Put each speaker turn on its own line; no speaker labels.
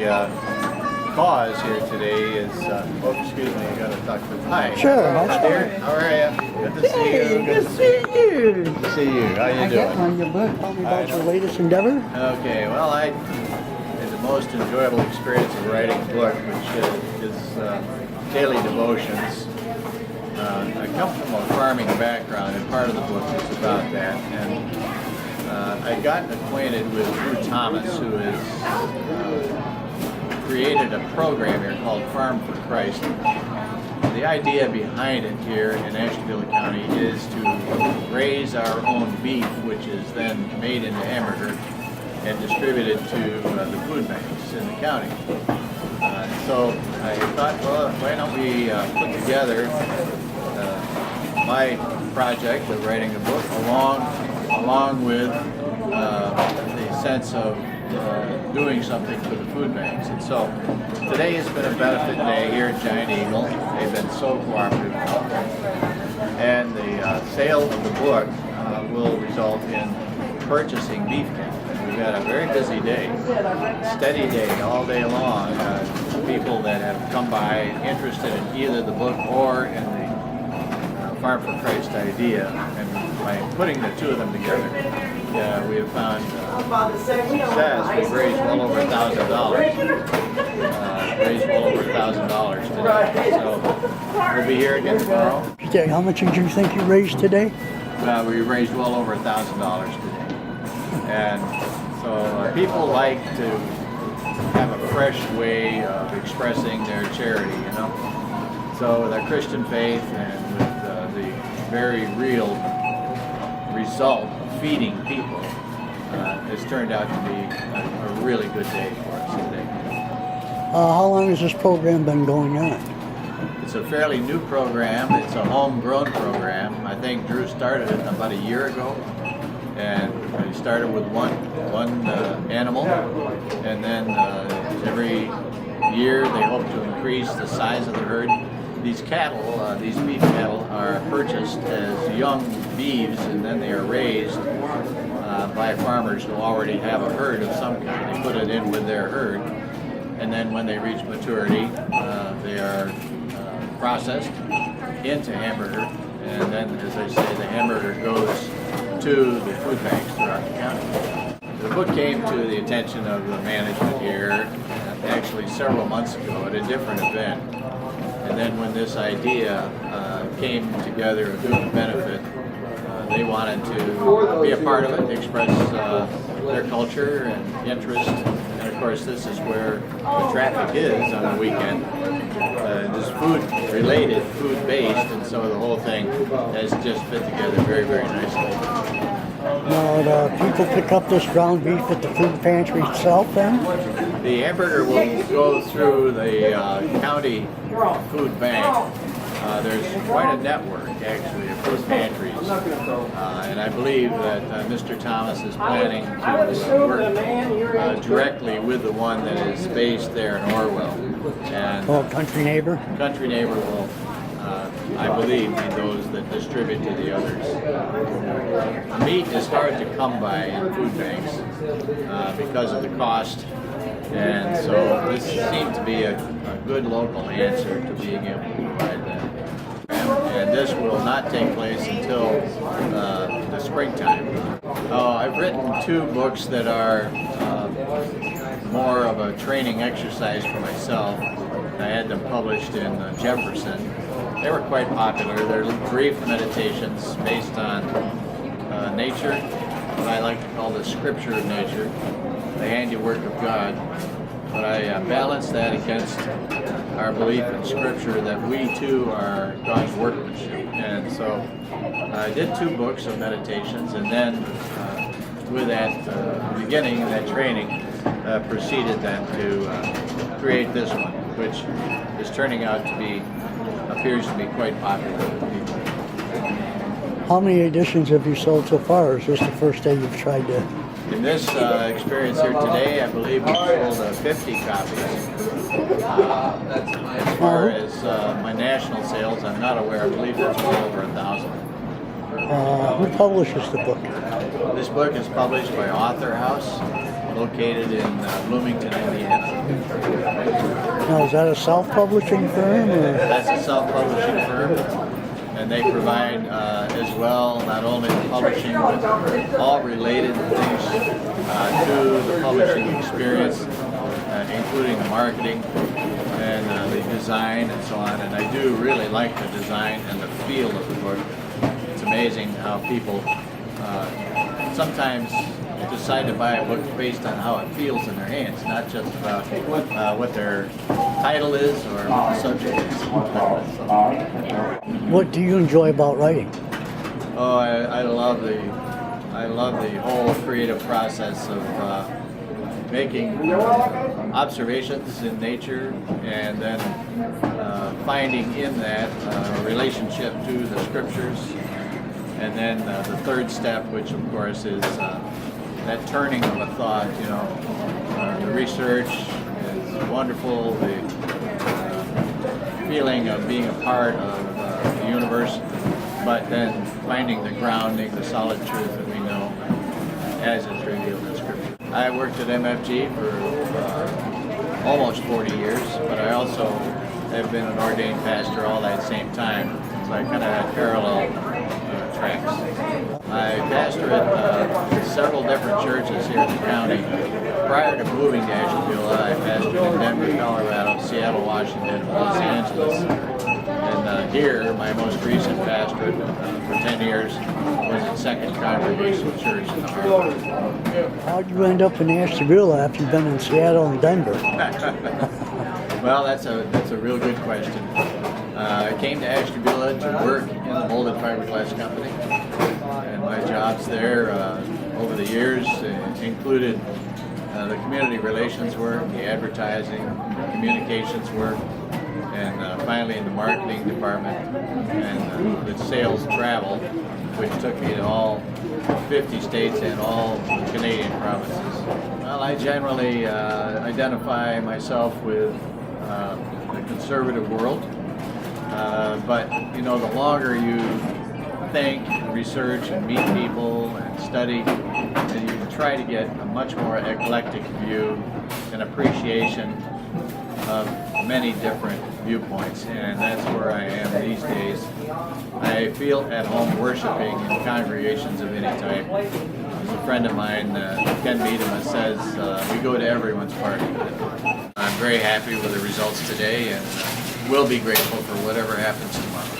the cause here today is, oh, excuse me, I got to talk to Mike.
Sure, that's
Dear, how are you? Good to see you.
Good to see you.
Good to see you. How you
I
doing?
get one of your book. Tell me about your latest endeavor.
Okay, well, I had the most enjoyable experience of writing a book, which is daily devotions. I come from a farming background, and part of the book is about that. And I got acquainted with Drew Thomas, who has created a program here called Farm for Christ. The idea behind it here in Ashtabula County is to raise our own beef, which is then made into hamburger and distributed to the food banks in the county. So I thought, well, why don't we put together my project of writing a book along with the sense of doing something for the food banks. And so today has been a benefit day here at Giant Eagle. They've been so cooperative. And the sale of the book will result in purchasing beef cattle. We've had a very busy day, steady day all day long. People that have come by interested in either the book or in the Farm for Christ idea, and by putting the two of them together, we have found success. We've raised well over $1,000. Raised well over $1,000 today. So we'll be here again tomorrow.
Okay, how much did you think you raised today?
We raised well over $1,000 today, and so people like to have a fresh way of expressing their charity, you know. So with our Christian faith and with the very real result of feeding people, has turned out to be a really good day for us today.
How long has this program been going on?
It's a fairly new program. It's a homegrown program. I think Drew started it about a year ago, and he started with one animal, and then every year they hope to increase the size of the herd. These cattle, these beef cattle, are purchased as young beeves, and then they are raised by farmers who already have a herd of some kind. They put it in with their herd, and then when they reach maturity, they are processed into hamburger, and then, as I say, the hamburger goes to the food banks throughout the county. The book came to the attention of the management here actually several months ago at a different event. And then when this idea came together of doing a benefit, they wanted to be a part of it, express their culture and interest. And of course, this is where the traffic is on the weekend. This food-related, food-based, and so the whole thing has just fit together very, very nicely.
Now, do people pick up this ground beef at the food pantry itself then?
The hamburger will go through the county food bank. There's quite a network, actually, of food pantries. And I believe that Mr. Thomas is planning to work directly with the one that is based there in Orwell. And
Country Neighbor?
Country Neighbor will, I believe, be those that distribute to the others. Meat is hard to come by in food banks because of the cost. And so this seemed to be a good local answer to being able to provide that. And this will not take place until the springtime. I've written two books that are more of a training exercise for myself. I had them published in Jefferson. They were quite popular. They're brief meditations based on nature, what I like to call the scripture of nature, the handiwork of God. But I balance that against our belief in Scripture that we too are God's workmanship. And so I did two books of meditations, and then with that beginning, that training, proceeded then to create this one, which is turning out to be, appears to be quite popular with people.
How many editions have you sold so far, or is this the first day you've tried to?
In this experience here today, I believe we sold 50 copies. As far as my national sales, I'm not aware. I believe that's well over 1,000.
Who publishes the book?
This book is published by Author House, located in Bloomington, Indiana.
Now, is that a self-publishing firm? Or?
That's a self-publishing firm, and they provide as well not only the publishing but all related things to the publishing experience, including the marketing and the design and so on. And I do really like the design and the feel of the book. It's amazing how people sometimes decide to buy a book based on how it feels in their hands, not just about what their title is or what the subject is.
What do you enjoy about writing?
Oh, I love the whole creative process of making observations in nature and then finding in that a relationship to the scriptures. And then the third step, which of course is that turning of a thought. You know, the research is wonderful. The feeling of being a part of the universe, but then finding the grounding, the solid truth that we know as it's revealed in Scripture. I worked at MFG for almost 40 years, but I also have been an ordained pastor all that same time. So I kind of had parallel tracks. I pastored several different churches here in the county. Prior to moving to Ashtabula, I pastored in Denver, Colorado, Seattle, Washington, Los Angeles. And here, my most recent pastorate for 10 years was at Second Congregational Church in Harvard.
How'd you end up in Ashtabula after you've been in Seattle and Denver?
Well, that's a real good question. I came to Ashtabula to work in the molded fiberglass company, and my jobs there over the years included the community relations work, the advertising, the communications work, and finally in the marketing department and the sales travel, which took me to all 50 states and all Canadian provinces. Well, I generally identify myself with the conservative world. But you know, the longer you think, and research, and meet people, and study, and you try to get a much more eclectic view and appreciation of many different viewpoints, and that's where I am these days. I feel at home worshiping in congregations of any type. There's a friend of mine, Ken Meadema, says we go to everyone's party. I'm very happy with the results today, and will be grateful for whatever happens tomorrow.